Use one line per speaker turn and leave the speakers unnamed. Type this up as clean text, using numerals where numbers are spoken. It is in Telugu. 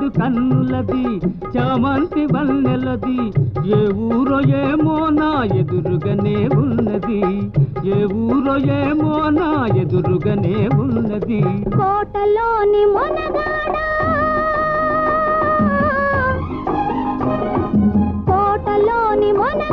రెండు కన్నులది చామంతి వన్నెలది ఏ ఊరో ఏమో నా ఎదురుగానే ఉన్నది ఏ ఊరో ఏమో నా ఎదురుగానే ఉన్నది
కోటలోని మొనగాడా కోటలోని మొన